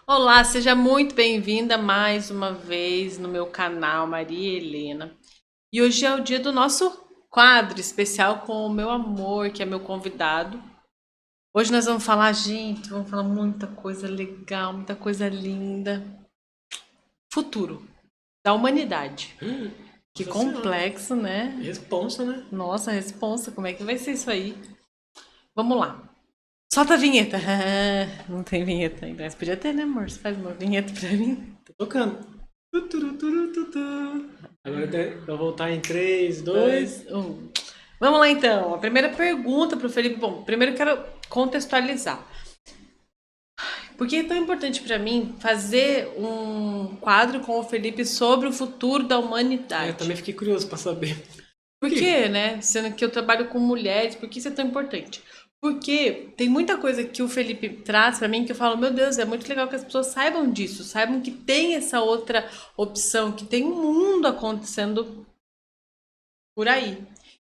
Olá, seja muito bem-vinda mais uma vez no meu canal Maria Helena. E hoje é o dia do nosso quadro especial com o meu amor, que é meu convidado. Hoje nós vamos falar, gente, vamos falar muita coisa legal, muita coisa linda. Futuro da humanidade. Que Nossa senhora. complexo, né? Responsa, né? Nossa, responsa, como é que vai ser isso aí? Vamos lá. Solta a vinheta. Não tem vinheta ainda, mas podia ter, né, amor? Você faz uma vinheta pra mim? Tô tocando. Tu. Agora vai voltar em 3, 2. 2, 1. Vamos lá então. A primeira pergunta para o Felipe. Bom, primeiro eu quero contextualizar. Por que é tão importante para mim fazer um quadro com o Felipe sobre o futuro da Eu humanidade? também fiquei curioso pra saber. Por Por quê? quê, né? Sendo que eu trabalho com mulheres, por que isso é tão importante? Porque tem muita coisa que o Felipe traz para mim que eu falo, meu Deus, é muito legal que as pessoas saibam disso, saibam que tem essa outra opção, que tem um mundo acontecendo por aí.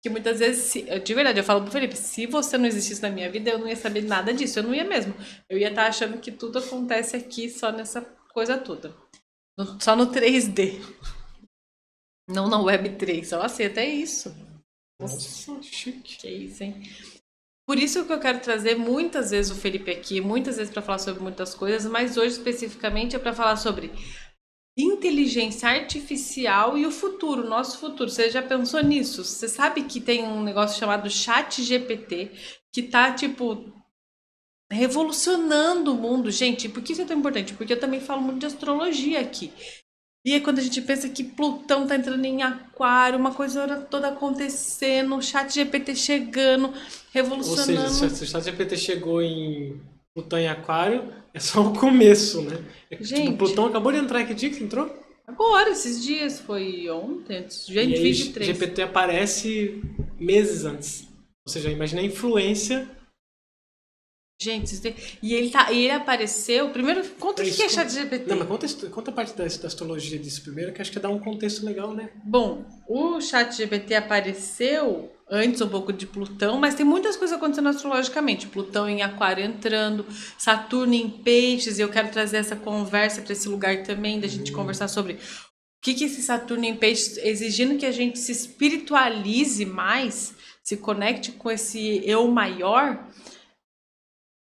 Que muitas vezes, de verdade, eu falo pro Felipe, se você não existisse na minha vida, eu não ia saber nada disso, eu não ia mesmo. Eu ia estar achando que tudo acontece aqui só nessa coisa toda. Só no 3D, não na Web 3. Só assim, até isso. Nossa, Nossa, chique. que isso, hein? Por isso que eu quero trazer muitas vezes o Felipe aqui, muitas vezes para falar sobre muitas coisas, mas hoje especificamente é para falar sobre inteligência artificial e o futuro, nosso futuro. Você já pensou nisso? Você sabe que tem um negócio chamado Chat GPT que tá, tipo, revolucionando o mundo. Gente, por que isso é tão importante? Porque eu também falo muito de astrologia aqui. E é quando a gente pensa que Plutão tá entrando em aquário, uma coisa toda acontecendo, o Chat GPT chegando, Ou seja, se revolucionando. o ChatGPT chegou em Plutão em Aquário, é só o começo, né? É que, tipo, Plutão Gente, acabou de entrar, que dia que entrou? agora, esses dias, foi ontem, E gente, aí 23. GPT aparece meses antes. Ou seja, imagina a influência. Gente, e ele apareceu. Primeiro, conta É o que é isso. chat Não, mas GPT. conta a parte da astrologia disso primeiro, que acho que dá um contexto legal, né? Bom, o chat GPT apareceu antes um pouco de Plutão, mas tem muitas coisas acontecendo astrologicamente. Plutão em Aquário entrando, Saturno em Peixes, e eu quero trazer essa conversa para esse lugar também, da gente conversar sobre o que esse Saturno em Peixes, exigindo que a gente se espiritualize mais, se conecte com esse eu maior,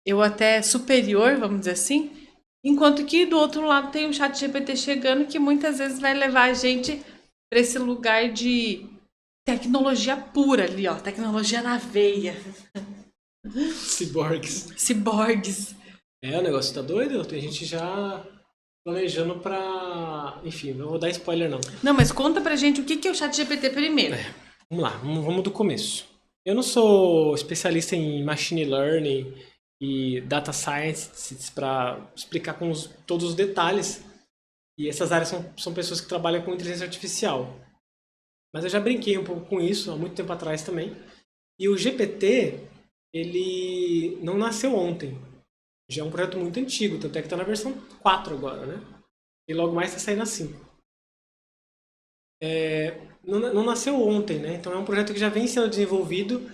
eu até superior, vamos dizer assim. Enquanto que do outro lado tem o chat GPT chegando que muitas vezes vai levar a gente para esse lugar de tecnologia pura ali, ó, tecnologia na veia, Ciborgues. ciborgues. É, o negócio tá doido. Tem gente já planejando pra. Enfim, não vou dar spoiler não. Não, mas conta pra gente o que é o chat GPT primeiro. Vamos lá, vamos do começo. Eu não sou especialista em machine learning e data science para explicar com todos os detalhes. E essas áreas são pessoas que trabalham com inteligência artificial. Mas eu já brinquei um pouco com isso há muito tempo atrás também. E o GPT, ele não nasceu ontem. Já é um projeto muito antigo, tanto é que está na versão 4 agora, né? E logo mais está saindo a 5. Não nasceu ontem, né? Então é um projeto que já vem sendo desenvolvido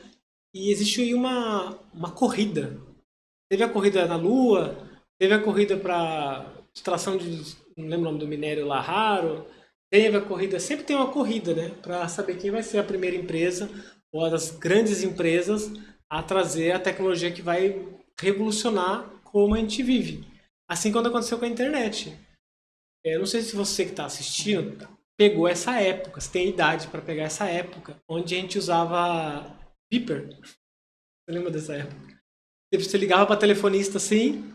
e existe aí uma corrida. Teve a corrida na Lua, teve a corrida para extração de, não lembro o nome do minério lá, raro. Teve a corrida, sempre tem uma corrida, né? Para saber quem vai ser a primeira empresa ou uma das grandes empresas a trazer a tecnologia que vai revolucionar como a gente vive. Assim quando aconteceu com a internet. Eu não sei se você que está assistindo pegou essa época, se tem idade para pegar essa época, onde a gente usava Beeper. Você lembra dessa época? Você ligava para telefonista assim.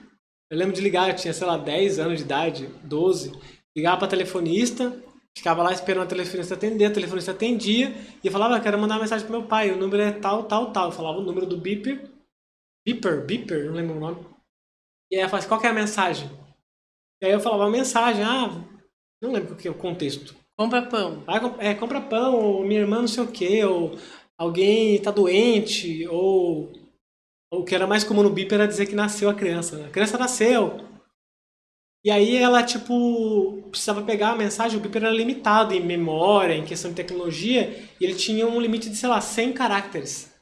Eu lembro de ligar, eu tinha, sei lá, 10 anos de idade, 12. Ligava para telefonista, ficava lá esperando a telefonista atender, a telefonista atendia e eu falava, quero mandar uma mensagem pro meu pai, o número é tal, tal, tal. Eu falava o número do Beeper, Beeper, não lembro o nome. E aí ela falava assim, qual que é a mensagem? E aí eu falava a mensagem, não lembro o que é o contexto. Compra pão. Compra pão, ou minha irmã não sei o quê, ou alguém tá doente, ou o que era mais comum no BIP era dizer que nasceu a criança, né? A criança nasceu. E aí ela, tipo, precisava pegar a mensagem, o BIP era limitado em memória, em questão de tecnologia, e ele tinha um limite de, sei lá, 100 caracteres,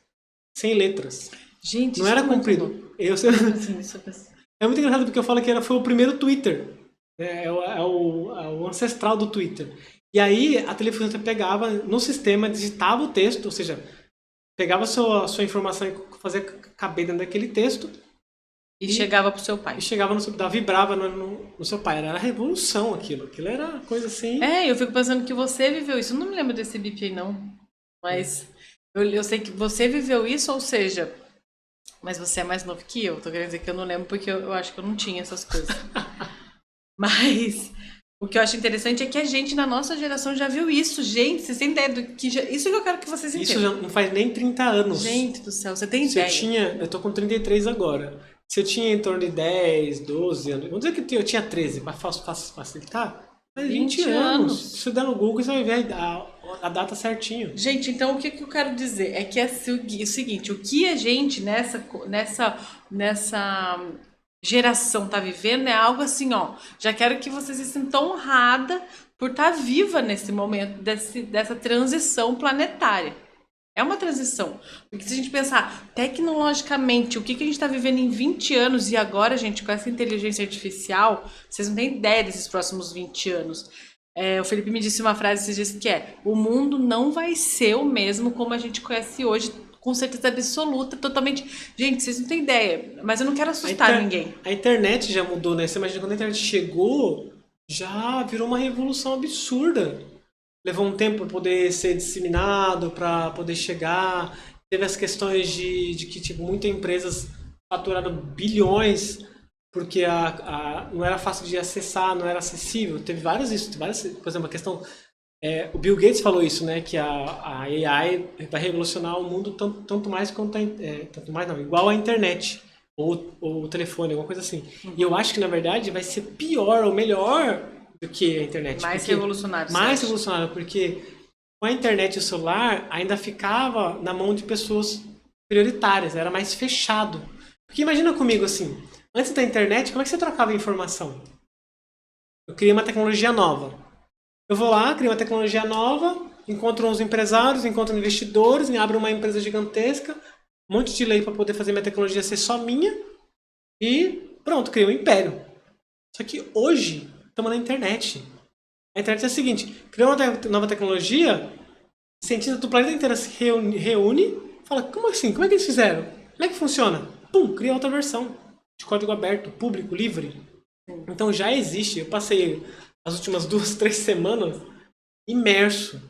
100 letras. Gente, Não isso era é muito louco. comprido. Eu, Como assim? Isso é... É muito engraçado porque eu falo que foi o primeiro Twitter. É o ancestral do Twitter. E aí a telefonista pegava no sistema, digitava o texto, ou seja, pegava a sua informação e fazia caber dentro daquele texto E chegava pro seu pai. e chegava vibrava no seu pai. Era a revolução aquilo. Aquilo era coisa assim. Eu fico pensando que você viveu isso. Eu não me lembro desse bip aí, não. Mas eu sei que você viveu isso, ou seja, mas você é mais novo que eu. Tô querendo dizer que eu não lembro porque eu acho que eu não tinha essas coisas. Mas o que eu acho interessante é que a gente, na nossa geração, já viu isso. Gente, vocês têm ideia do que... Isso que eu quero que vocês entendam. Isso já não faz nem 30 anos. Gente do céu, você tem ideia? Eu tô com 33 agora. Se eu tinha em torno de 10, 12 anos, vamos dizer que eu tinha 13, para facilitar, mas 20 anos. Se você der no Google, você vai ver a data certinho. Gente, então o que eu quero dizer é que é o seguinte, o que a gente nessa geração tá vivendo é algo assim, ó. Já quero que vocês se sintam honrada por estar viva nesse momento dessa transição planetária. É uma transição. Porque se a gente pensar tecnologicamente, o que a gente está vivendo em 20 anos e agora, gente, com essa inteligência artificial, vocês não têm ideia desses próximos 20 anos. O Felipe me disse uma frase esses dias que o mundo não vai ser o mesmo como a gente conhece hoje, com certeza absoluta, totalmente... Gente, vocês não têm ideia, mas eu não quero assustar ninguém. A internet já mudou, né? Você imagina quando a internet chegou, já virou uma revolução absurda. Levou um tempo para poder ser disseminado, para poder chegar. Teve as questões de que tipo, muitas empresas faturaram bilhões porque não era fácil de acessar, não era acessível. Teve vários isso. Por exemplo, a questão... o Bill Gates falou isso, né? Que a AI vai revolucionar o mundo tanto mais quanto tanto mais não, igual a internet ou o telefone, alguma coisa assim. E eu acho que, na verdade, vai ser pior ou melhor do que a internet. Mais revolucionário. Mais revolucionário, porque com a internet e o celular ainda ficava na mão de pessoas prioritárias, era mais fechado. Porque imagina comigo assim, antes da internet, como é que você trocava informação? Eu criei uma tecnologia nova. Eu vou lá, crio uma tecnologia nova, encontro uns empresários, encontro investidores, me abro uma empresa gigantesca, um monte de lei para poder fazer minha tecnologia ser só minha e pronto, criei um império. Só que hoje estamos na internet. A internet é a seguinte, criou uma nova tecnologia, cientistas do planeta inteiro se reúne, fala, como assim? Como é que eles fizeram? Como é que funciona? Pum, cria outra versão de código aberto, público, livre. Então já existe. Eu passei as últimas 2, 3 semanas imerso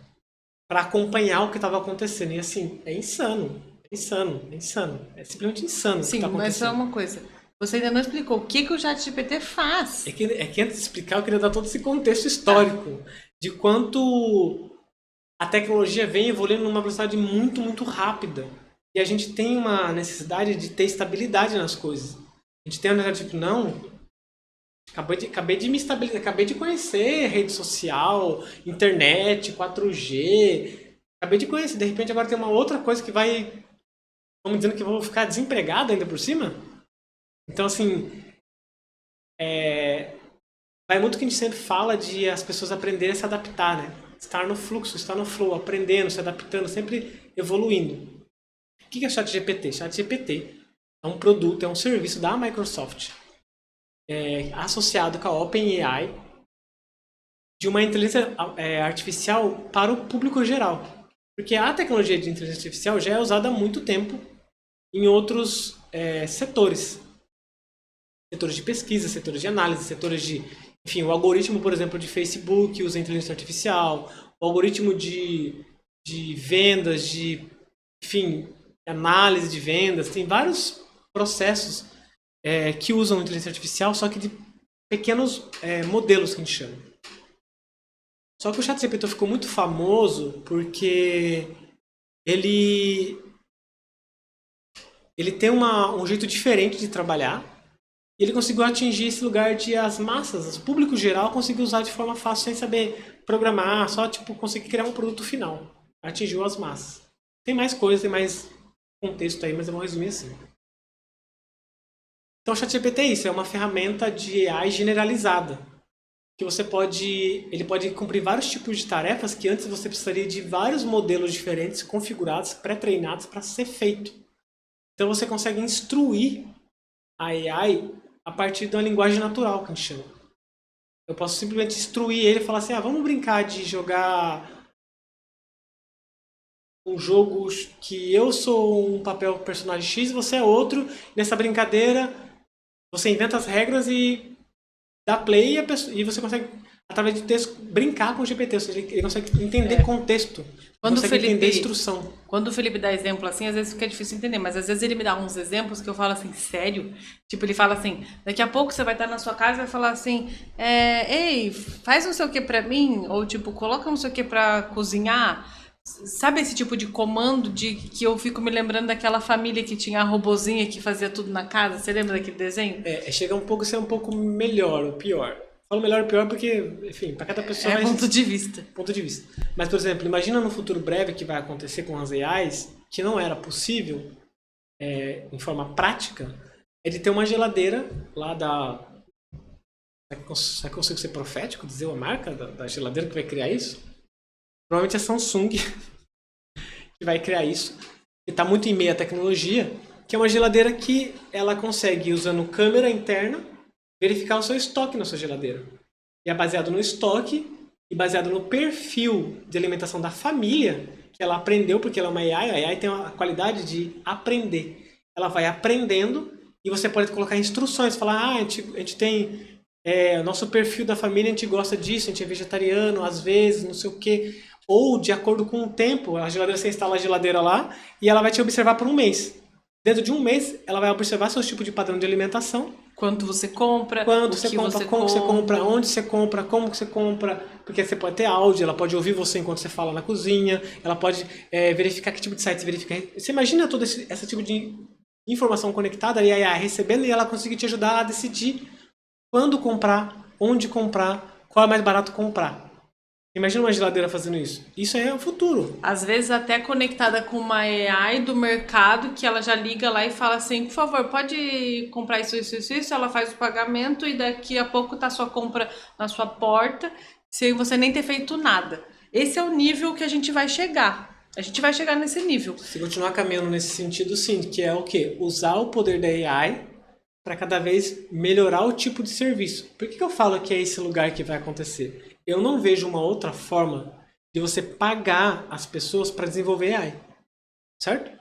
para acompanhar o que estava acontecendo. E assim, é insano. É insano. É insano. É simplesmente insano. Sim, o que tá mas acontecendo. só uma coisa. Você ainda não explicou o que o ChatGPT faz. É que antes de explicar, eu queria dar todo esse contexto histórico de quanto a tecnologia vem evoluindo numa velocidade muito, muito rápida. E a gente tem uma necessidade de ter estabilidade nas coisas. A gente tem uma necessidade tipo, não, acabei de me estabilizar, acabei de conhecer rede social, internet, 4G. Acabei de conhecer, de repente agora tem uma outra coisa que vai, vamos dizendo que eu vou ficar desempregado ainda por cima. Então, assim, vai muito que a gente sempre fala de as pessoas aprenderem a se adaptar, né? Estar no fluxo, estar no flow, aprendendo, se adaptando, sempre evoluindo. O que é o ChatGPT? ChatGPT é um produto, é um serviço da Microsoft associado com a OpenAI de uma inteligência artificial para o público geral. Porque a tecnologia de inteligência artificial já é usada há muito tempo em outros setores. Setores de pesquisa, setores de análise, setores de... Enfim, o algoritmo, por exemplo, de Facebook usa inteligência artificial, o algoritmo de vendas, enfim, análise de vendas, tem vários processos que usam inteligência artificial, só que de pequenos modelos que a gente chama. Só que o ChatGPT ficou muito famoso porque ele tem um jeito diferente de trabalhar. E ele conseguiu atingir esse lugar de as massas, o público geral conseguiu usar de forma fácil sem saber programar, só conseguir criar um produto final. Atingiu as massas. Tem mais coisa, tem mais contexto aí, mas eu vou resumir assim. Então o ChatGPT é isso, é uma ferramenta de AI generalizada. Que ele pode cumprir vários tipos de tarefas que antes você precisaria de vários modelos diferentes, configurados, pré-treinados para ser feito. Então você consegue instruir a AI a partir de uma linguagem natural, que a gente chama. Eu posso simplesmente instruir ele e falar assim, vamos brincar de jogar um jogo que eu sou um papel personagem X, você é outro. Nessa brincadeira, você inventa as regras e dá play e você consegue, através de texto, brincar com o GPT. Ou seja, ele consegue entender contexto. Quando consegue entender instrução. Quando o Felipe dá exemplo assim, às vezes fica difícil entender, mas às vezes ele me dá uns exemplos que eu falo assim, sério? Tipo, ele fala assim, daqui a pouco você vai estar na sua casa e vai falar assim, ei, faz não sei o que pra mim, ou tipo, coloca não sei o que pra cozinhar. Sabe esse tipo de comando de que eu fico me lembrando daquela família que tinha a robozinha que fazia tudo na casa? Você lembra daquele desenho? Chega um pouco a ser um pouco melhor ou pior. Falo melhor ou pior porque, enfim, para cada pessoa ponto de vista. Ponto de vista. Mas, por exemplo, imagina no futuro breve que vai acontecer com as AIs, que não era possível, em forma prática, ele ter uma geladeira lá da... Será que eu consigo ser profético, dizer a marca da geladeira que vai criar isso? Provavelmente é Samsung que vai criar isso. E está muito em meio à tecnologia, que é uma geladeira que ela consegue, usando câmera interna, verificar o seu estoque na sua geladeira. E é baseado no estoque e baseado no perfil de alimentação da família que ela aprendeu, porque ela é uma AI. A AI tem a qualidade de aprender. Ela vai aprendendo e você pode colocar instruções, falar, a gente tem o nosso perfil da família, a gente gosta disso, a gente é vegetariano, às vezes, não sei o quê. Ou, de acordo com o tempo, a geladeira, você instala a geladeira lá e ela vai te observar por um mês. Dentro de um mês, ela vai observar seus tipos de padrão de alimentação. Quanto você compra, como você compra, onde você compra, como que você compra. Porque você pode ter áudio, ela pode ouvir você enquanto você fala na cozinha, ela pode verificar que tipo de site você verifica. Você imagina todo esse tipo de informação conectada e aí recebendo e ela conseguir te ajudar a decidir quando comprar, onde comprar, qual é mais barato comprar. Imagina uma geladeira fazendo isso. Isso é o futuro. Às vezes até conectada com uma AI do mercado, que ela já liga lá e fala assim, por favor, pode comprar isso. Ela faz o pagamento e daqui a pouco tá a sua compra na sua porta, sem você nem ter feito nada. Esse é o nível que a gente vai chegar. A gente vai chegar nesse nível. Se continuar caminhando nesse sentido, sim, que é o quê? Usar o poder da AI para cada vez melhorar o tipo de serviço. Por que eu falo que é esse lugar que vai acontecer? Eu não vejo uma outra forma de você pagar as pessoas para desenvolver AI. Certo?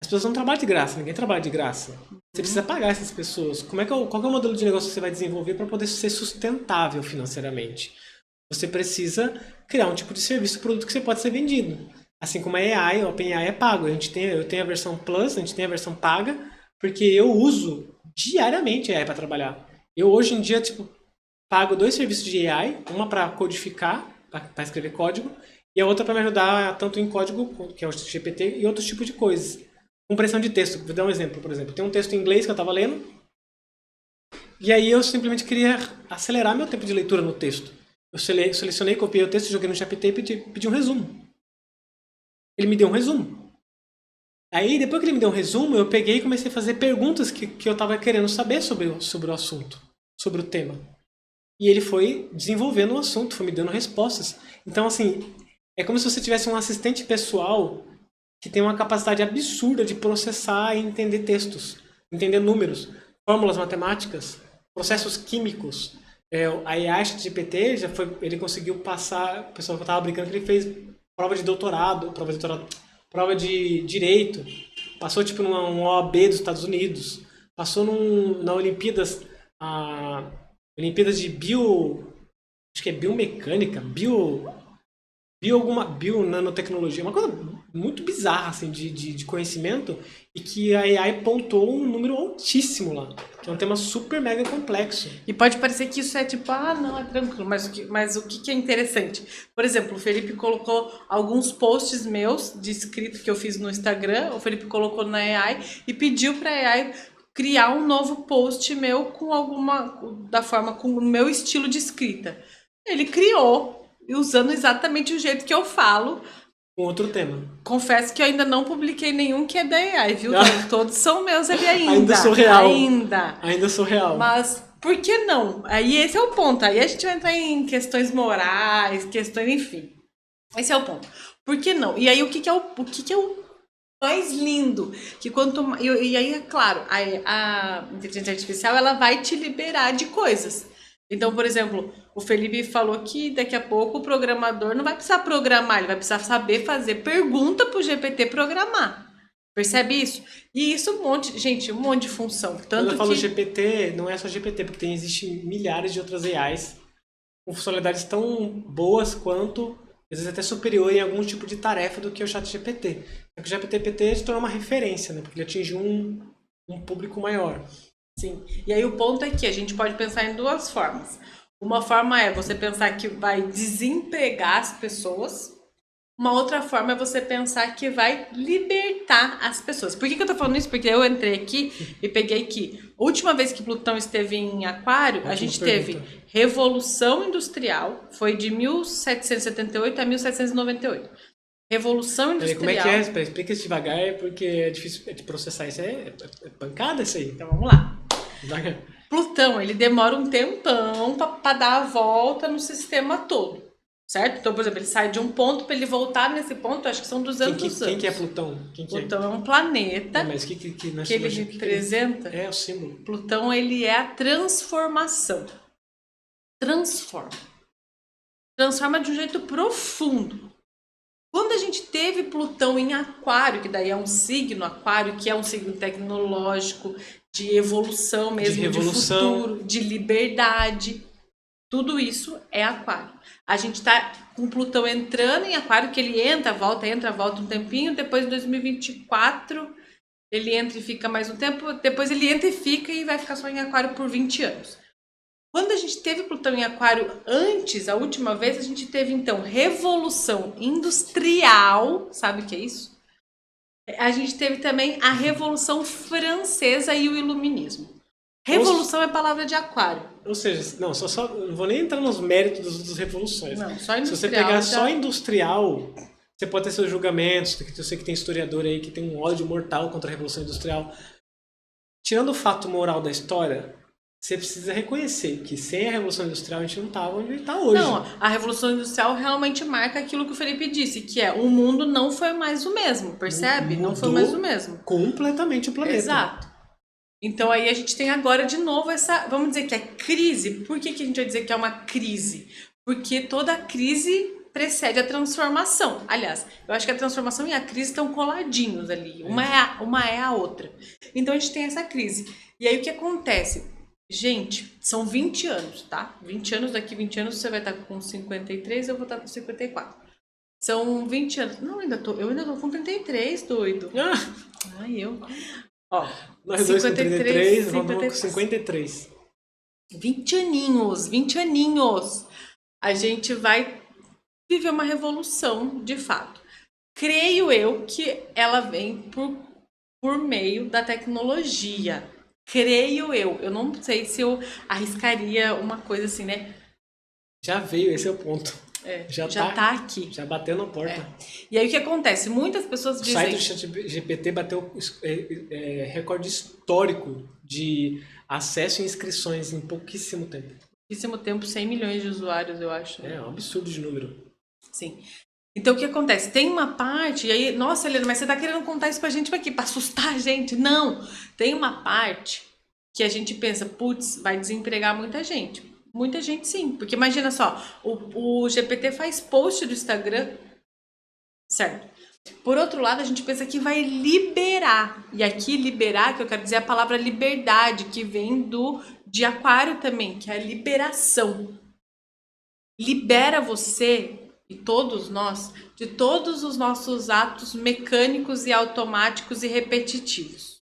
As pessoas não trabalham de graça, ninguém trabalha de graça. Você precisa pagar essas pessoas. Qual é o modelo de negócio que você vai desenvolver para poder ser sustentável financeiramente? Você precisa criar um tipo de serviço, produto que você pode ser vendido. Assim como a AI, a OpenAI é pago. Eu tenho a versão Plus, a gente tem a versão paga, porque eu uso diariamente AI para trabalhar. Eu hoje em dia, pago 2 serviços de AI, uma para codificar, para escrever código, e a outra para me ajudar tanto em código, que é o GPT, e outros tipos de coisas. Compressão de texto. Vou dar um exemplo, por exemplo. Tem um texto em inglês que eu estava lendo, e aí eu simplesmente queria acelerar meu tempo de leitura no texto. Eu selecionei, copiei o texto, joguei no GPT e pedi um resumo. Ele me deu um resumo. Aí, depois que ele me deu um resumo, eu peguei e comecei a fazer perguntas que eu estava querendo saber sobre o assunto, sobre o tema. E ele foi desenvolvendo o assunto, foi me dando respostas. Então, assim, é como se você tivesse um assistente pessoal que tem uma capacidade absurda de processar e entender textos, entender números, fórmulas matemáticas, processos químicos. A AI GPT, ele conseguiu passar, o pessoal que eu estava brincando, que ele fez prova de direito, passou num OAB dos Estados Unidos, passou na Olimpíadas de acho que é biomecânica, nanotecnologia, uma coisa muito bizarra assim, de conhecimento, e que a AI pontuou um número altíssimo lá, que é um tema super mega complexo. E pode parecer que isso é não, é tranquilo, mas o que é interessante? Por exemplo, o Felipe colocou alguns posts meus de escrito que eu fiz no Instagram, o Felipe colocou na AI e pediu para a AI criar um novo post meu com com o meu estilo de escrita. Ele criou, usando exatamente o jeito que eu falo. Um outro tema. Confesso que eu ainda não publiquei nenhum que é da AI, viu? Todos são meus ali ainda. Ainda sou real. Ainda sou real. Mas por que não? Aí esse é o ponto. Aí a gente vai entrar em questões morais, enfim. Esse é o ponto. Por que não? E aí o que é o mais lindo. Que e aí, é claro, a inteligência artificial ela vai te liberar de coisas. Então, por exemplo, o Felipe falou que daqui a pouco o programador não vai precisar programar, ele vai precisar saber fazer pergunta para o GPT programar. Percebe isso? E isso gente, um monte de função. Quando Tanto eu falo que GPT, não é só GPT, porque existem milhares de outras AIs com funcionalidades tão boas quanto, às vezes até superior em algum tipo de tarefa do que o ChatGPT. Só que o ChatGPT se tornou uma referência, né? Porque ele atingiu um público maior. sim. E aí o ponto é que a gente pode pensar em duas formas. Uma forma é você pensar que vai desempregar as pessoas. Uma outra forma é você pensar que vai libertar as pessoas. Por que eu tô falando isso? Porque eu entrei aqui e peguei que a última vez que Plutão esteve em Aquário, a gente teve Revolução Industrial, foi de 1778 a 1798. Revolução Industrial. Como é que é? Explica isso devagar, porque é difícil de processar isso. É pancada isso aí. Então vamos lá. Devagar. Plutão, ele demora um tempão para dar a volta no sistema todo, certo? Então, por exemplo, ele sai de um ponto para ele voltar nesse ponto, acho que são 200 anos. Quem que é Plutão? Plutão é um planeta mas que ele representa. É o símbolo. Plutão, ele é a transformação. Transforma de um jeito profundo. Quando a gente teve Plutão em Aquário, que daí é um signo Aquário, que é um signo tecnológico, de evolução mesmo, de futuro, de liberdade, tudo isso é Aquário. A gente tá com Plutão entrando em Aquário, que ele entra, volta um tempinho, depois em 2024 ele entra e fica mais um tempo, depois ele entra e fica e vai ficar só em Aquário por 20 anos. Quando a gente teve Plutão em Aquário antes, a última vez, a gente teve então Revolução Industrial, sabe o que é isso? A gente teve também a Revolução Francesa e o Iluminismo. Revolução é palavra de Aquário. Ou seja, não, não vou nem entrar nos méritos das revoluções. Não, só industrial. Se você pegar só industrial, você pode ter seus julgamentos, eu sei que tem historiador aí que tem um ódio mortal contra a Revolução Industrial. Tirando o fato moral da história, você precisa reconhecer que sem a Revolução Industrial a gente não estava onde está hoje. Não, a Revolução Industrial realmente marca aquilo que o Felipe disse, que é o mundo não foi mais o mesmo, percebe? Mudou não foi mais o mesmo. Completamente o planeta. Exato. Então aí a gente tem agora de novo essa, vamos dizer que é crise. Por que a gente vai dizer que é uma crise? Porque toda crise precede a transformação. Aliás, eu acho que a transformação e a crise estão coladinhos ali. Uma é a outra. Então a gente tem essa crise. E aí o que acontece? Gente, são 20 anos, tá? 20 anos, daqui 20 anos você vai estar com 53, eu vou estar com 54. São 20 anos. Não, eu ainda tô com 33, doido. Ai, eu. Ó, nós 53, dois com 33, vamos com 53. 20 aninhos. A gente vai viver uma revolução, de fato. Creio eu que ela vem por meio da tecnologia. Creio eu. Eu não sei se eu arriscaria uma coisa assim, né? Já veio, esse é o ponto. Já tá aqui. Já bateu na porta. E aí o que acontece? Muitas pessoas dizem... O site do ChatGPT bateu recorde histórico de acesso e inscrições em pouquíssimo tempo. Pouquíssimo tempo, 100 milhões de usuários, eu acho. É um absurdo de número. Sim. Então o que acontece? Tem uma parte, e aí, nossa, Helena, mas você tá querendo contar isso pra gente pra quê? Pra assustar a gente? Não! Tem uma parte que a gente pensa, putz, vai desempregar muita gente. Muita gente sim, porque imagina só, o GPT faz post do Instagram, certo? Por outro lado, a gente pensa que vai liberar, e aqui liberar, que eu quero dizer a palavra liberdade, que vem de Aquário também, que é a liberação. Libera você e todos nós de todos os nossos atos mecânicos e automáticos e repetitivos,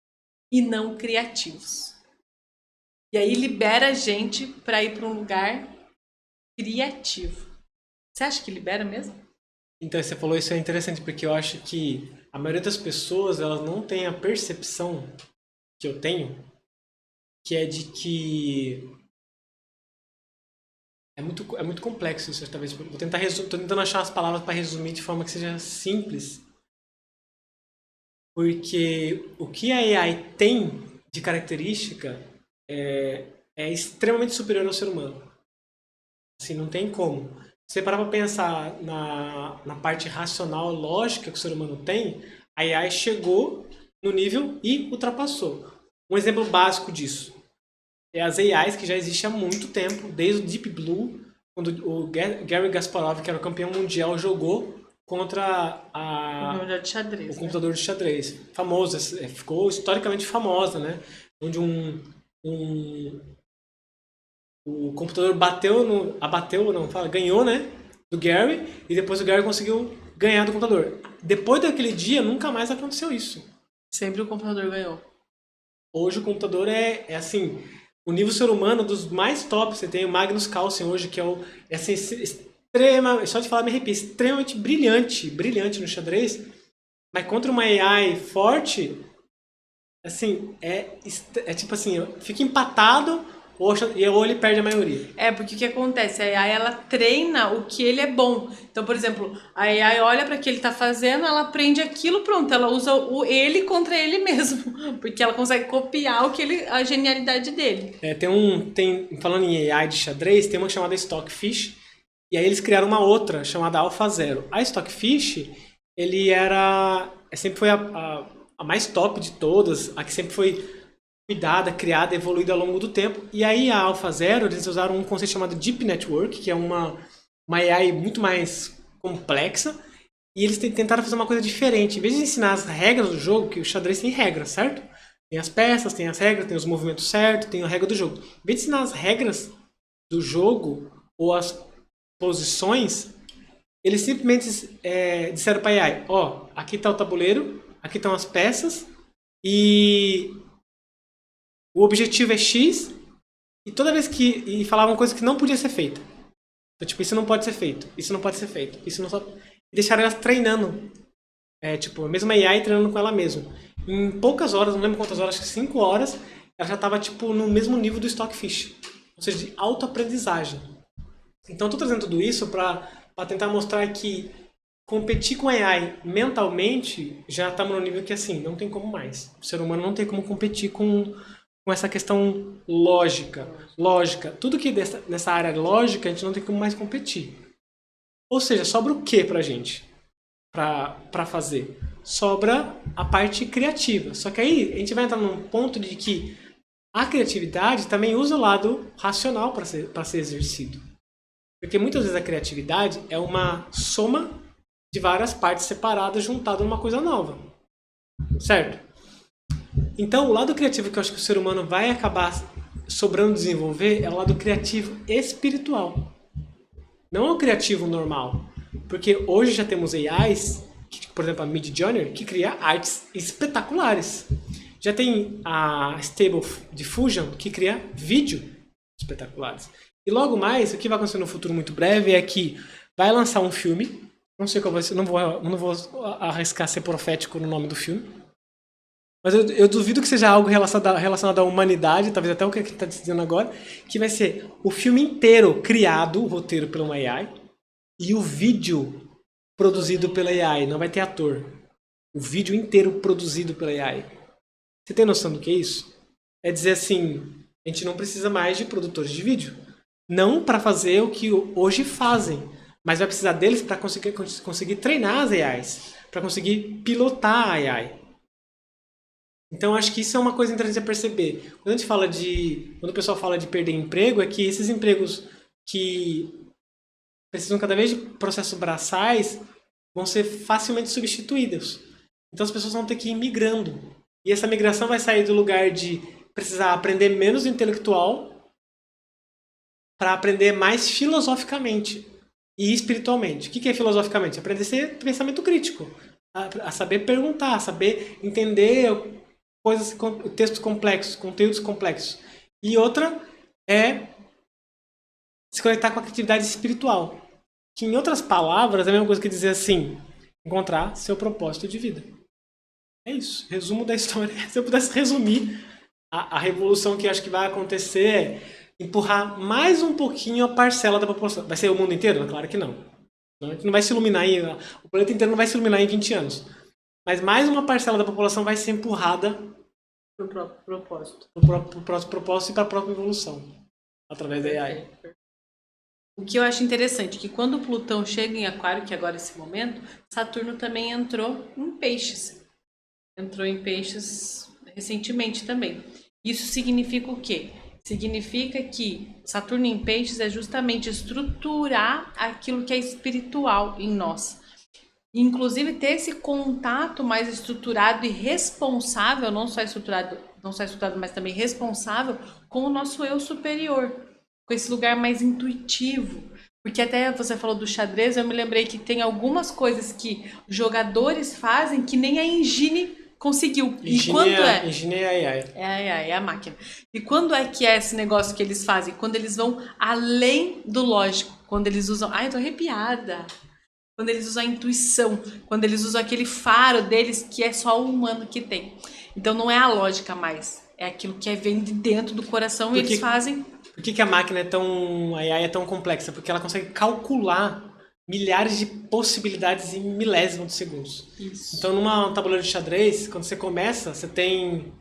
e não criativos. E aí libera a gente para ir para um lugar criativo. Você acha que libera mesmo? Então, você falou isso é interessante, porque eu acho que a maioria das pessoas, elas não tem a percepção que eu tenho, que é de que é muito complexo isso, talvez. Tô tentando achar as palavras para resumir de forma que seja simples. Porque o que a AI tem de característica é extremamente superior ao ser humano. Assim, não tem como. Se você parar para pensar na parte racional, lógica que o ser humano tem, A AI chegou no nível e ultrapassou. Um exemplo básico disso é as AIs que já existem há muito tempo, desde o Deep Blue, quando o Garry Kasparov, que era o campeão mundial, jogou contra Jogo de xadrez, o né? computador de xadrez. Famoso, ficou historicamente famosa, né? Onde o computador ganhou, né? Do Gary, e depois o Gary conseguiu ganhar do computador. Depois daquele dia, nunca mais aconteceu isso. Sempre o computador ganhou. Hoje o computador é assim, o nível ser humano dos mais top. Você tem o Magnus Carlsen hoje, que é assim, só de falar me arrepia, extremamente brilhante no xadrez, mas contra uma AI forte, assim, é tipo assim, fica empatado ou ele perde a maioria. É, porque o que acontece? A AI, ela treina o que ele é bom. Então, por exemplo, a AI olha para o que ele tá fazendo, ela aprende aquilo, pronto, ela usa ele contra ele mesmo, porque ela consegue copiar a genialidade dele. Falando em AI de xadrez, tem uma chamada Stockfish, e aí eles criaram uma outra chamada AlphaZero. A Stockfish, sempre foi a mais top de todas, a que sempre foi cuidada, criada, evoluída ao longo do tempo. E aí a AlphaZero, eles usaram um conceito chamado Deep Network, que é uma AI muito mais complexa, e eles tentaram fazer uma coisa diferente. Em vez de ensinar as regras do jogo, que o xadrez tem regras, certo? Tem as peças, tem as regras, tem os movimentos certos, tem a regra do jogo. Em vez de ensinar as regras do jogo ou as posições, eles simplesmente disseram para a AI, aqui está o tabuleiro, aqui estão as peças, e o objetivo é X, e toda vez e falavam coisas que não podia ser feita. Então, tipo, isso não pode ser feito, isso não pode ser feito, isso não só... E deixaram elas treinando. Tipo, a mesma AI treinando com ela mesma. Em poucas horas, não lembro quantas horas, acho que 5 horas, ela já estava, tipo, no mesmo nível do Stockfish. Ou seja, de autoaprendizagem. Então, eu tô trazendo tudo isso para tentar mostrar que competir com a AI mentalmente já estamos no nível que, assim, não tem como mais. O ser humano não tem como competir com essa questão lógica. Tudo que nessa área lógica a gente não tem como mais competir. Ou seja, sobra o que pra gente pra fazer? Sobra a parte criativa. Só que aí a gente vai entrar num ponto de que a criatividade também usa o lado racional para ser exercido. Porque muitas vezes a criatividade é uma soma de várias partes separadas juntadas numa coisa nova. Certo? Então, o lado criativo que eu acho que o ser humano vai acabar sobrando desenvolver é o lado criativo espiritual. Não é o criativo normal. Porque hoje já temos AIs, por exemplo, a Midjourney, que cria artes espetaculares. Já tem a Stable Diffusion, que cria vídeo espetaculares. E logo mais, o que vai acontecer no futuro muito breve é que vai lançar um filme, não sei qual vai ser, não vou arriscar ser profético no nome do filme, mas eu duvido que seja algo relacionado à humanidade, talvez até o que está dizendo agora, que vai ser o filme inteiro criado, o roteiro pela uma AI, e o vídeo produzido pela AI, não vai ter ator. O vídeo inteiro produzido pela AI. Você tem noção do que é isso? É dizer assim, a gente não precisa mais de produtores de vídeo. Não para fazer o que hoje fazem, mas vai precisar deles para conseguir treinar as AIs, para conseguir pilotar a AI. Então acho que isso é uma coisa interessante a perceber. Quando o pessoal fala de perder emprego, é que esses empregos que precisam cada vez de processos braçais vão ser facilmente substituídos. Então as pessoas vão ter que ir migrando. E essa migração vai sair do lugar de precisar aprender menos intelectual para aprender mais filosoficamente e espiritualmente. O que é filosoficamente? Aprender a ser pensamento crítico. A saber perguntar, a saber entender textos complexos, conteúdos complexos. E outra é se conectar com a criatividade espiritual. Que, em outras palavras, é a mesma coisa que dizer assim, encontrar seu propósito de vida. É isso. Resumo da história. Se eu pudesse resumir, a revolução que eu acho que vai acontecer é empurrar mais um pouquinho a parcela da população. Vai ser o mundo inteiro? Claro que não. A gente não vai se iluminar o planeta inteiro não vai se iluminar em 20 anos. Mas mais uma parcela da população vai ser empurrada Pro próprio propósito. pro próximo propósito e para a própria evolução. Através da AI. O que eu acho interessante é que quando Plutão chega em Aquário, que agora é esse momento, Saturno também entrou em Peixes. Entrou em peixes recentemente também. Isso significa o quê? Significa que Saturno em peixes é justamente estruturar aquilo que é espiritual em nós. Inclusive ter esse contato mais estruturado e responsável, não só estruturado, mas também responsável com o nosso eu superior, com esse lugar mais intuitivo. Porque até você falou do xadrez, eu me lembrei que tem algumas coisas que jogadores fazem que nem a engine conseguiu. E quando é? Engine é AI. É a máquina. E quando é que é esse negócio que eles fazem? Quando eles vão além do lógico. Quando eles usam. Ai, eu tô arrepiada. Quando eles usam a intuição. Quando eles usam aquele faro deles que é só o humano que tem. Então não é a lógica mais. É aquilo que vem de dentro do coração e eles fazem. Por que a máquina a AI é tão complexa? Porque ela consegue calcular milhares de possibilidades em milésimos de segundos. Isso. Então, numa tabuleiro de xadrez, quando você começa, você tem,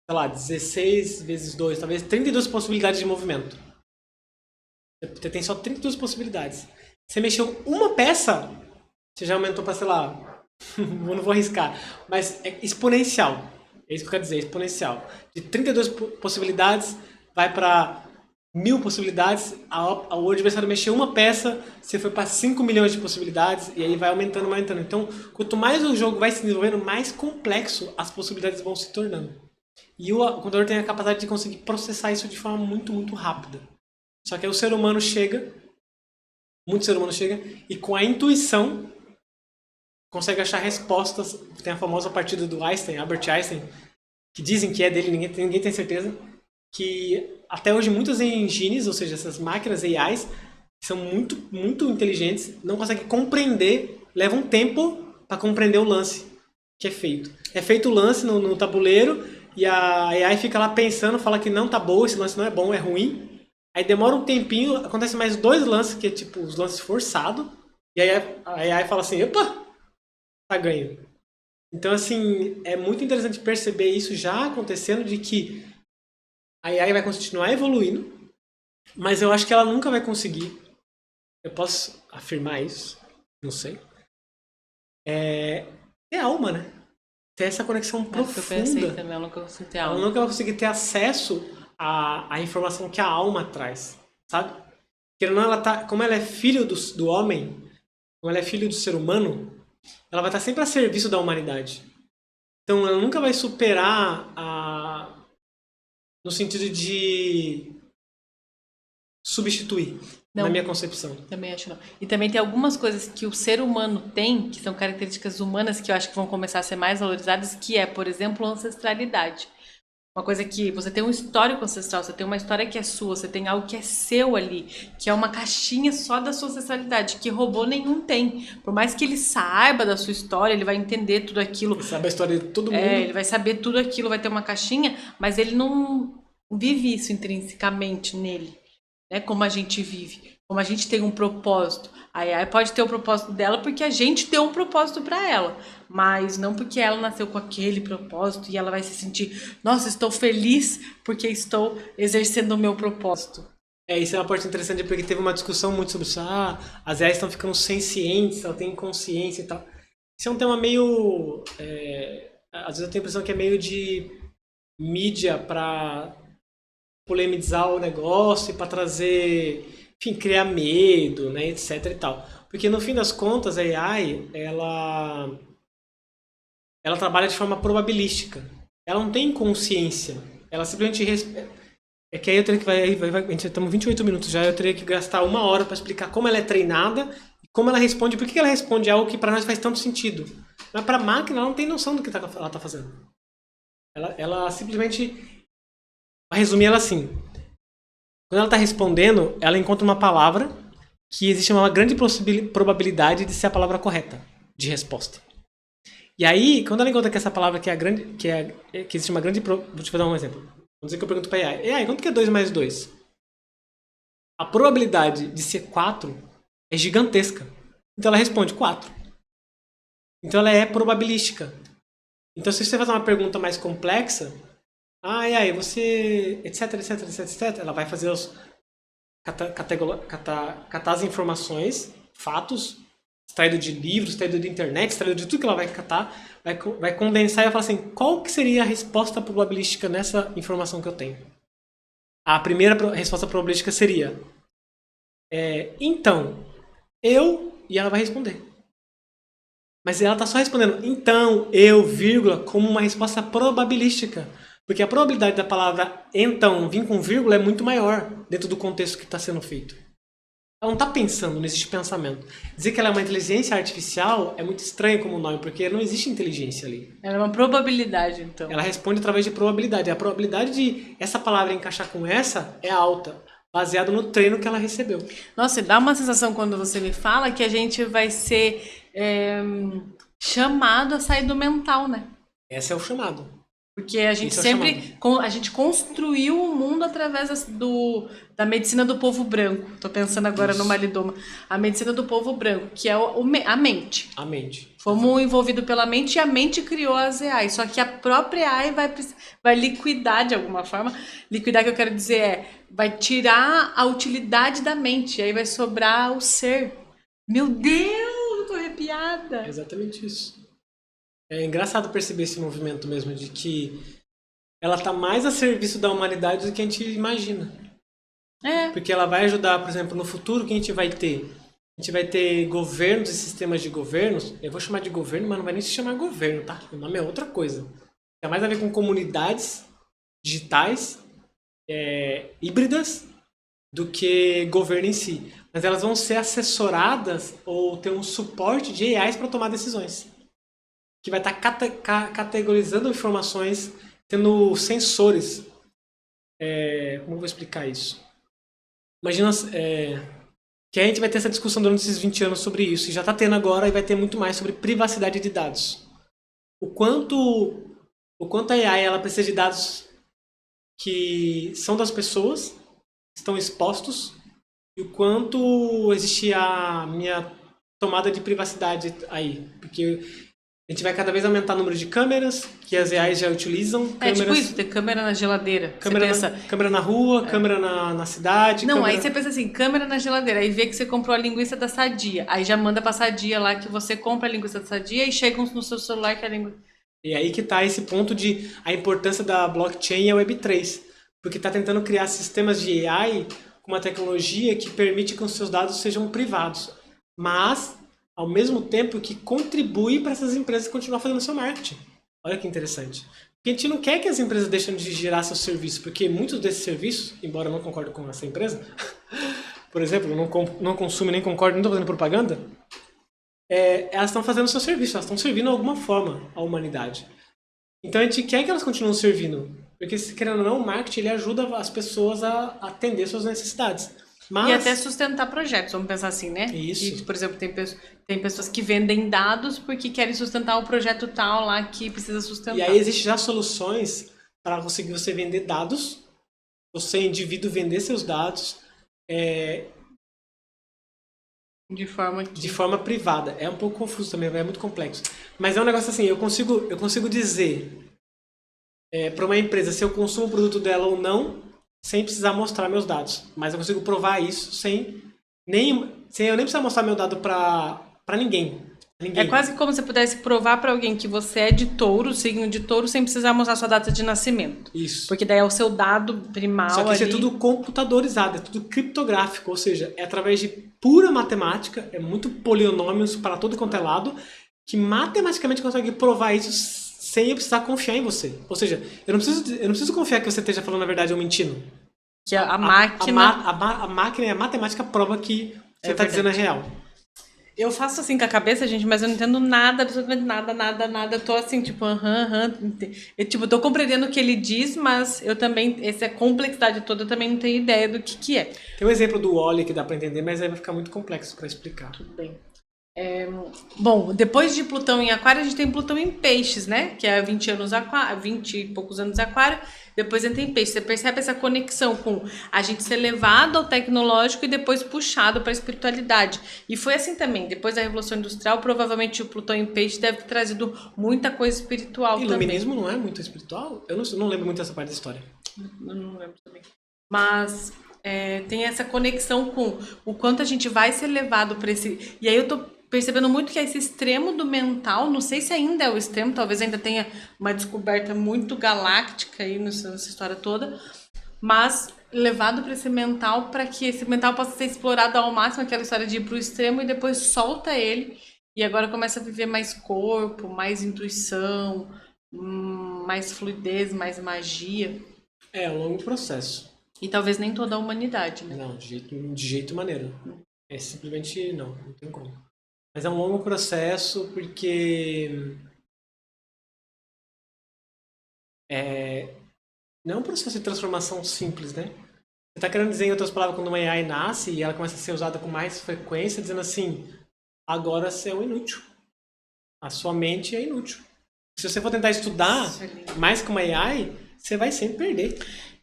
sei lá, 16 vezes 2, talvez 32 possibilidades de movimento. Você tem só 32 possibilidades. Você mexeu uma peça, você já aumentou para, sei lá, eu não vou arriscar, mas é exponencial. É isso que eu quero dizer, exponencial. De 32 possibilidades, vai para 1000 possibilidades, o adversário mexeu uma peça, você foi para 5 milhões de possibilidades, e aí vai aumentando, aumentando. Então, quanto mais o jogo vai se desenvolvendo, mais complexo as possibilidades vão se tornando. E o computador tem a capacidade de conseguir processar isso de forma muito, muito rápida. Só que aí o ser humano chega, muito ser humano chega, e com a intuição consegue achar respostas. Tem a famosa partida do Einstein, Albert Einstein, que dizem que é dele, ninguém tem certeza, que até hoje muitas engines, ou seja, essas máquinas AIs, que são muito, muito inteligentes, não conseguem compreender, leva um tempo para compreender o lance que é feito. É feito o lance no tabuleiro e a AI fica lá pensando, fala que não tá bom, esse lance não é bom, é ruim. Aí demora um tempinho, acontece mais 2 lances, que é tipo os lances forçados, e aí a AI fala assim, opa, tá ganho. Então, assim, é muito interessante perceber isso já acontecendo, de que a AI vai continuar evoluindo, mas eu acho que ela nunca vai conseguir, eu posso afirmar isso, não sei, ter alma, né? Ter essa conexão profunda. Eu pensei também, ela nunca conseguiu ter alma. Ela nunca vai conseguir ter acesso à informação que a alma traz, sabe? Porque não, como ela é filho do homem, como ela é filho do ser humano, ela vai estar sempre a serviço da humanidade. Então ela nunca vai superar no sentido de substituir, não, na minha concepção. Também acho não. E também tem algumas coisas que o ser humano tem, que são características humanas, que eu acho que vão começar a ser mais valorizadas, que é, por exemplo, a ancestralidade. Uma coisa que você tem um histórico ancestral, você tem uma história que é sua, você tem algo que é seu ali, que é uma caixinha só da sua ancestralidade, que robô nenhum tem. Por mais que ele saiba da sua história, ele vai entender tudo aquilo. Ele sabe a história de todo mundo. Ele vai saber tudo aquilo, vai ter uma caixinha, mas ele não vive isso intrinsecamente nele, né? Como a gente vive, como a gente tem um propósito. A AI pode ter o propósito dela porque a gente deu um propósito para ela, mas não porque ela nasceu com aquele propósito e ela vai se sentir, nossa, estou feliz porque estou exercendo o meu propósito. Isso é uma parte interessante, porque teve uma discussão muito sobre isso. As AIs estão ficando sencientes, elas têm consciência e tal. Isso é um tema meio... às vezes eu tenho a impressão que é meio de mídia para polemizar o negócio e para trazer, enfim, criar medo, né, etc e tal. Porque no fim das contas a AI, ela trabalha de forma probabilística. Ela não tem consciência. Ela simplesmente é que aí eu teria que a gente estamos 28 minutos já, eu teria que gastar 1 hora para explicar como ela é treinada e como ela responde, por que ela responde algo que para nós faz tanto sentido. Mas para a máquina ela não tem noção do que ela está fazendo. Ela simplesmente, para resumir ela assim, quando ela está respondendo, ela encontra uma palavra que existe uma grande probabilidade de ser a palavra correta de resposta. E aí, quando ela encontra que essa palavra que existe uma grande... Vou te dar um exemplo. Vamos dizer que eu pergunto para a AI, quanto que é 2 mais 2? A probabilidade de ser 4 é gigantesca. Então ela responde 4. Então ela é probabilística. Então se você fazer uma pergunta mais complexa, AI, você... etc, etc, etc, etc, ela vai fazer catar as informações, fatos, extraído de livros, extraído de internet, extraído de tudo que ela vai catar, vai condensar e vai falar assim, qual que seria a resposta probabilística nessa informação que eu tenho? A primeira resposta probabilística seria, então, e ela vai responder. Mas ela está só respondendo então, vírgula, como uma resposta probabilística. Porque a probabilidade da palavra então vir com vírgula é muito maior dentro do contexto que está sendo feito. Ela não está pensando, não existe pensamento. Dizer que ela é uma inteligência artificial é muito estranho como nome, porque não existe inteligência ali. Ela é uma probabilidade, então. Ela responde através de probabilidade. A probabilidade de essa palavra encaixar com essa é alta, baseado no treino que ela recebeu. Nossa, e dá uma sensação quando você me fala que a gente vai ser chamado a sair do mental, né? Esse é o chamado. Porque a gente sempre a gente construiu o mundo através da medicina do povo branco. Tô pensando agora no Malidoma. A medicina do povo branco, que é a mente. A mente. Fomos envolvidos pela mente e a mente criou as AI. Só que a própria AI vai liquidar de alguma forma. Liquidar, que eu quero dizer, vai tirar a utilidade da mente. E aí vai sobrar o ser. Meu Deus, eu tô arrepiada. É exatamente isso. É engraçado perceber esse movimento mesmo, de que ela está mais a serviço da humanidade do que a gente imagina. Porque ela vai ajudar, por exemplo, no futuro que a gente vai ter. A gente vai ter governos e sistemas de governos. Eu vou chamar de governo, mas não vai nem se chamar governo, tá? O nome é outra coisa. Tem mais a ver com comunidades digitais, híbridas, do que governo em si. Mas elas vão ser assessoradas ou ter um suporte de AIs para tomar decisões. Que vai estar categorizando informações, tendo sensores. Como eu vou explicar isso? Imagina que a gente vai ter essa discussão durante esses 20 anos sobre isso, e já está tendo agora, e vai ter muito mais sobre privacidade de dados. O quanto a AI ela precisa de dados que são das pessoas, estão expostos, e o quanto existe a minha tomada de privacidade aí. Porque a gente vai cada vez aumentar o número de câmeras que as AIs já utilizam. Tipo isso, ter câmera na geladeira. Câmera na rua, câmera na cidade. Não, aí você pensa assim, câmera na geladeira. Aí vê que você comprou a linguiça da Sadia. Aí já manda pra Sadia lá que você compra a linguiça da Sadia e chega no seu celular que é a linguiça. E aí que tá esse ponto de a importância da blockchain e a Web3. Porque tá tentando criar sistemas de AI com uma tecnologia que permite que os seus dados sejam privados. Mas ao mesmo tempo que contribui para essas empresas continuar fazendo seu marketing. Olha que interessante. Porque a gente não quer que as empresas deixem de gerar seus serviços, porque muitos desses serviços, embora eu não concorde com essa empresa, por exemplo, eu não consumo nem concordo, nem estou fazendo propaganda, elas estão fazendo seu serviço, elas estão servindo de alguma forma à humanidade. Então a gente quer que elas continuem servindo, porque, querendo ou não, o marketing ele ajuda as pessoas a atender suas necessidades. Mas... E até sustentar projetos, vamos pensar assim, né? Isso. E, por exemplo, tem pessoas que vendem dados porque querem sustentar o projeto tal lá que precisa sustentar. E aí existem já soluções para conseguir você vender dados, você, indivíduo, vender seus dados de forma privada. É um pouco confuso também, é muito complexo. Mas é um negócio assim, eu consigo dizer para uma empresa se eu consumo o produto dela ou não, sem precisar mostrar meus dados. Mas eu consigo provar isso sem eu nem precisar mostrar meu dado para ninguém. É quase como se você pudesse provar para alguém que você é de touro, signo de touro, sem precisar mostrar sua data de nascimento. Isso. Porque daí é o seu dado primal. Só que isso é tudo computadorizado, é tudo criptográfico. Ou seja, é através de pura matemática, é muito polinômios para todo quanto é lado, que matematicamente consegue provar isso sem eu precisar confiar em você. Ou seja, eu não preciso confiar que você esteja falando a verdade ou mentindo. Que a máquina... A máquina e a matemática prova que você está dizendo a real. Eu faço assim com a cabeça, gente, mas eu não entendo nada, absolutamente nada. Eu tô assim, tipo, Eu, tipo, tô compreendendo o que ele diz, mas eu também, essa complexidade toda, eu também não tenho ideia do que é. Tem um exemplo do Wall-E que dá pra entender, mas aí vai ficar muito complexo pra explicar. Tudo bem. Bom, depois de Plutão em Aquário, a gente tem Plutão em Peixes, né? Que é 20 e poucos anos Aquário, depois entra em Peixes. Você percebe essa conexão com a gente ser levado ao tecnológico e depois puxado para a espiritualidade. E foi assim também, depois da Revolução Industrial, provavelmente o Plutão em Peixes deve ter trazido muita coisa espiritual também. Iluminismo não é muito espiritual? Eu não lembro muito dessa parte da história. Eu não lembro também. Mas... tem essa conexão com o quanto a gente vai ser levado para esse... E aí eu tô percebendo muito que é esse extremo do mental, não sei se ainda é o extremo, talvez ainda tenha uma descoberta muito galáctica aí nessa história toda, mas levado para esse mental, para que esse mental possa ser explorado ao máximo, aquela história de ir para o extremo e depois solta ele e agora começa a viver mais corpo, mais intuição, mais fluidez, mais magia. É um longo processo. E talvez nem toda a humanidade, né? Não, de jeito maneiro. É simplesmente não tem como. Mas é um longo processo porque não é um processo de transformação simples, né? Você está querendo dizer, em outras palavras, quando uma AI nasce e ela começa a ser usada com mais frequência, dizendo assim, agora você é um inútil. A sua mente é inútil. Se você for tentar estudar mais que uma AI, você vai sempre perder.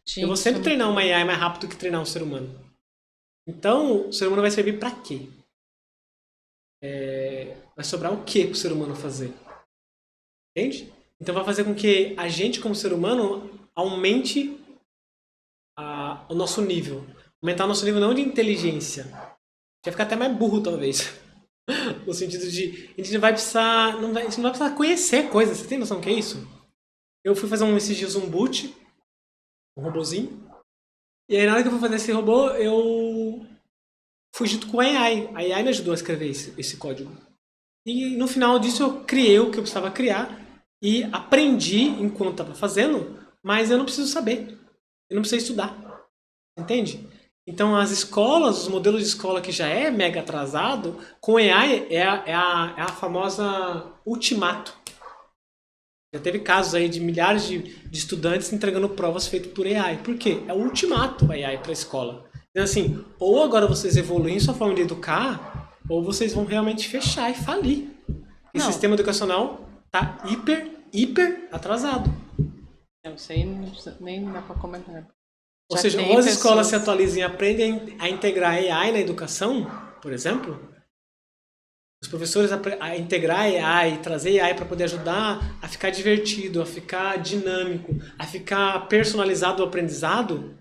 Gente, eu vou sempre treinar uma AI mais rápido do que treinar um ser humano. Então, o ser humano vai servir para quê? Vai sobrar o que para o ser humano fazer? Entende? Então vai fazer com que a gente, como ser humano, aumente o nosso nível. Aumentar o nosso nível não de inteligência. Vai ficar até mais burro, talvez. No sentido de a gente não vai precisar. A gente não vai precisar conhecer coisas. Você tem noção do que é isso? Eu fui fazer esses dias um boot, um robozinho. E aí na hora que eu fui fazer esse robô, eu fui junto com a AI. A AI me ajudou a escrever esse código. E no final disso eu criei o que eu precisava criar e aprendi enquanto estava fazendo, mas eu não preciso saber. Eu não preciso estudar. Entende? Então as escolas, os modelos de escola que já é mega atrasado, com AI é a famosa ultimato. Já teve casos aí de milhares de estudantes entregando provas feitas por AI. Por quê? É o ultimato AI para a escola. Então assim, ou agora vocês evoluem sua forma de educar, ou vocês vão realmente fechar e falir. O sistema educacional está hiper atrasado. Eu sei, nem dá para comentar. Ou seja, ou as escolas se atualizam e aprendem a integrar AI na educação, por exemplo, os professores a integrar AI, trazer AI para poder ajudar a ficar divertido, a ficar dinâmico, a ficar personalizado o aprendizado,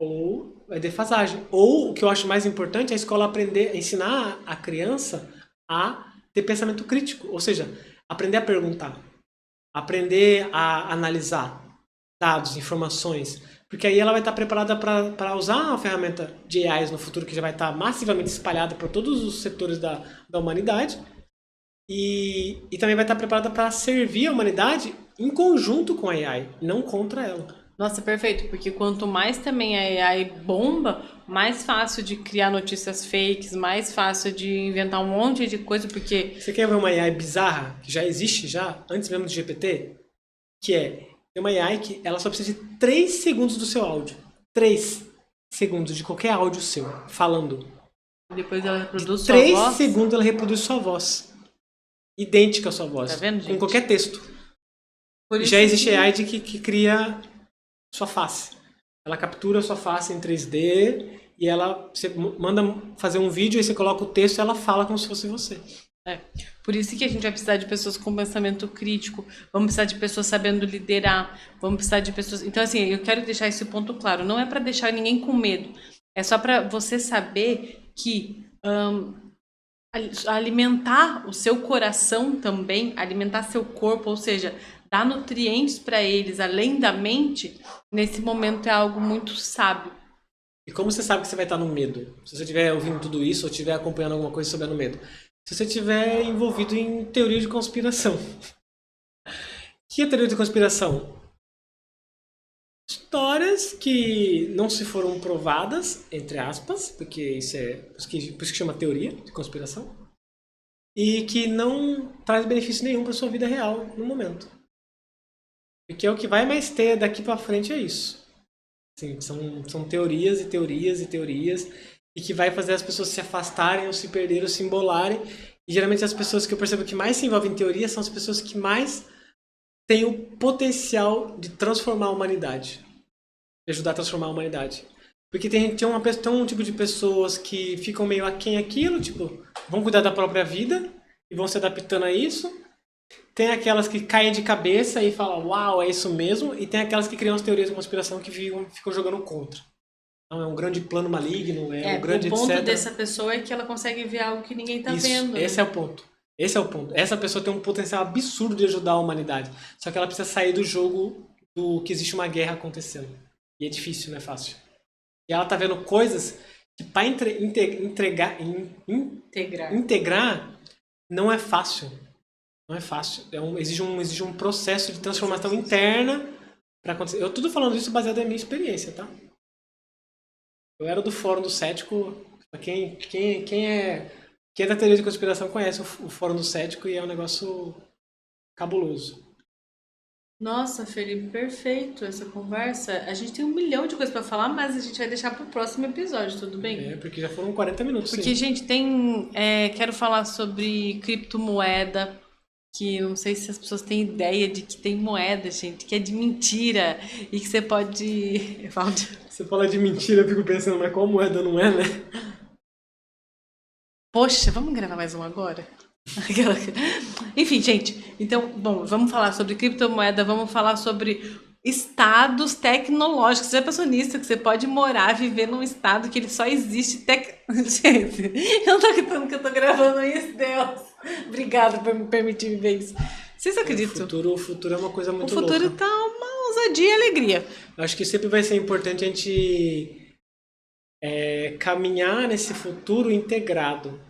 ou é defasagem. Ou, o que eu acho mais importante, é a escola ensinar a criança a ter pensamento crítico, ou seja, aprender a perguntar, aprender a analisar dados, informações, porque aí ela vai estar preparada para usar a ferramenta de AI no futuro, que já vai estar massivamente espalhada para todos os setores da humanidade, e também vai estar preparada para servir a humanidade em conjunto com a AI, não contra ela. Nossa, perfeito, porque quanto mais também a AI bomba, mais fácil de criar notícias fakes, mais fácil de inventar um monte de coisa, porque... Você quer ver uma AI bizarra, que já existe antes mesmo do GPT? Que é uma AI que ela só precisa de 3 segundos do seu áudio. 3 segundos de qualquer áudio seu, falando. Depois ela reproduz sua voz? 3 segundos ela reproduz sua voz. Idêntica à sua voz. Tá vendo, gente? Com qualquer texto. Já existe AI que cria sua face. Ela captura a sua face em 3D e você manda fazer um vídeo e você coloca o texto e ela fala como se fosse você. Por isso que a gente vai precisar de pessoas com pensamento crítico, vamos precisar de pessoas sabendo liderar, vamos precisar de pessoas... Então, assim, eu quero deixar esse ponto claro, não é para deixar ninguém com medo, é só para você saber que alimentar o seu coração também, alimentar seu corpo, ou seja, dar nutrientes para eles além da mente, nesse momento é algo muito sábio. E como você sabe que você vai estar no medo? Se você estiver ouvindo tudo isso ou estiver acompanhando alguma coisa sobre no medo? Se você estiver envolvido em teoria de conspiração. O que é teoria de conspiração? Histórias que não se foram provadas, entre aspas, porque por isso que chama teoria de conspiração, e que não traz benefício nenhum para sua vida real no momento. Porque o que vai mais ter daqui para frente é isso. Assim, são teorias e teorias e teorias, e que vai fazer as pessoas se afastarem ou se perderem ou se embolarem. E geralmente as pessoas que eu percebo que mais se envolvem em teoria são as pessoas que mais têm o potencial de transformar a humanidade. De ajudar a transformar a humanidade. Porque tem um tipo de pessoas que ficam meio aquém aquilo, tipo, vão cuidar da própria vida e vão se adaptando a isso. Tem aquelas que caem de cabeça e falam, uau, é isso mesmo. E tem aquelas que criam as teorias de conspiração que ficam jogando contra. Não, é um grande plano maligno, um O grande ponto etc. dessa pessoa é que ela consegue ver algo que ninguém tá Isso, vendo. esse né? é o ponto. Esse é o ponto. Essa pessoa tem um potencial absurdo de ajudar a humanidade. Só que ela precisa sair do jogo do que existe uma guerra acontecendo. E é difícil, não é fácil. E ela tá vendo coisas que para integrar não é fácil. Não é fácil. Exige um processo de transformação interna para acontecer. Eu tudo falando isso baseado na minha experiência, tá? Eu era do Fórum do Cético. Quem é da teoria de conspiração conhece o Fórum do Cético e é um negócio cabuloso. Nossa, Felipe, perfeito essa conversa. A gente tem 1 milhão de coisas pra falar, mas a gente vai deixar pro próximo episódio, tudo bem? Porque já foram 40 minutos. Porque, sim. gente, quero falar sobre criptomoeda, que não sei se as pessoas têm ideia de que tem moeda, gente, que é de mentira e que você pode. Você fala de mentira, eu fico pensando, mas qual moeda não é, né? Poxa, vamos gravar mais um agora? Enfim, gente, então, bom, vamos falar sobre criptomoeda, vamos falar sobre estados tecnológicos. Você é pensou nisso, que você pode morar, viver num estado que ele só existe Gente, eu não tô acreditando que eu tô gravando isso, Deus. Obrigada por me permitir viver isso. Vocês acreditam? O futuro é uma coisa muito louca. O futuro louca. tá uma ousadia e alegria. Eu acho que sempre vai ser importante a gente caminhar nesse futuro integrado.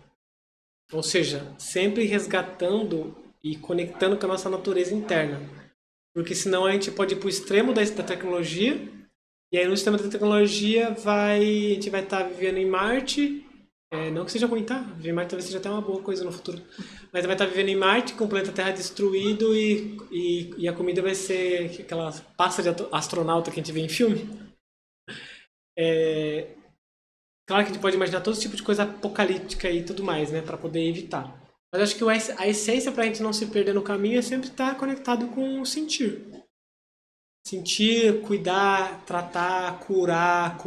Ou seja, sempre resgatando e conectando com a nossa natureza interna. Porque senão a gente pode ir para o extremo da tecnologia, e aí no extremo da tecnologia a gente vai estar vivendo em Marte, não que seja ruim, tá? Viver em Marte talvez seja até uma boa coisa no futuro. Mas vai estar vivendo em Marte com o planeta Terra destruído e a comida vai ser aquela pasta de astronauta que a gente vê em filme. Claro que a gente pode imaginar todo tipo de coisa apocalíptica e tudo mais, né? Para poder evitar. Mas acho que a essência para a gente não se perder no caminho é sempre estar conectado com o sentir. Sentir, cuidar, tratar, curar.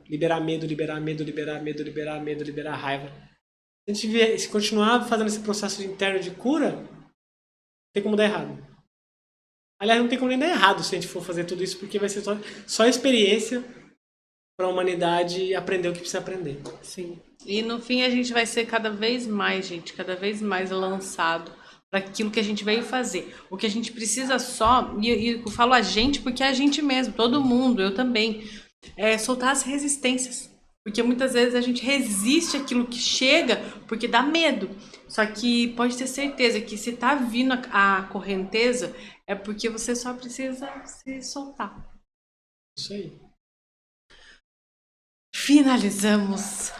Liberar medo, liberar raiva. Se continuar fazendo esse processo interno de cura, não tem como dar errado. Aliás, não tem como nem dar errado se a gente for fazer tudo isso, porque vai ser só experiência para a humanidade aprender o que precisa aprender. Sim. E no fim a gente vai ser cada vez mais lançado para aquilo que a gente veio fazer. O que a gente precisa só, e eu falo a gente porque é a gente mesmo, todo mundo, eu também, soltar as resistências. Porque muitas vezes a gente resiste àquilo que chega porque dá medo. Só que pode ter certeza que se tá vindo a correnteza, é porque você só precisa se soltar. Isso aí. Finalizamos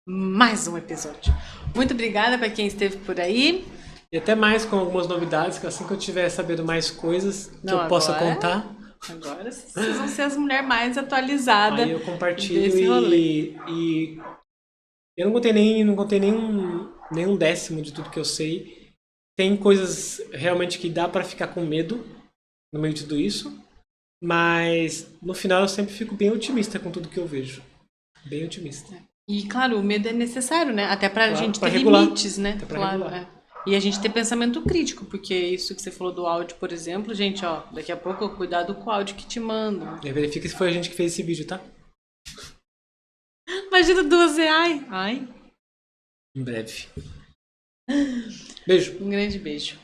mais um episódio. Muito obrigada para quem esteve por aí. E até mais com algumas novidades, que assim que eu tiver sabendo mais coisas que eu possa contar. Agora vocês vão ser as mulheres mais atualizadas. Aí eu compartilho e eu não contei nenhum décimo de tudo que eu sei. Tem coisas realmente que dá para ficar com medo no meio de tudo isso, mas no final eu sempre fico bem otimista com tudo que eu vejo. Bem otimista. E claro, o medo é necessário, né? Até pra gente ter regular. limites, né? Claro, E a gente ter pensamento crítico, porque isso que você falou do áudio, por exemplo, gente, ó, daqui a pouco cuidado com o áudio que te mandam. Verifica se foi a gente que fez esse vídeo, tá? Imagina duas AI. Ai. Em breve. Beijo. Um grande beijo.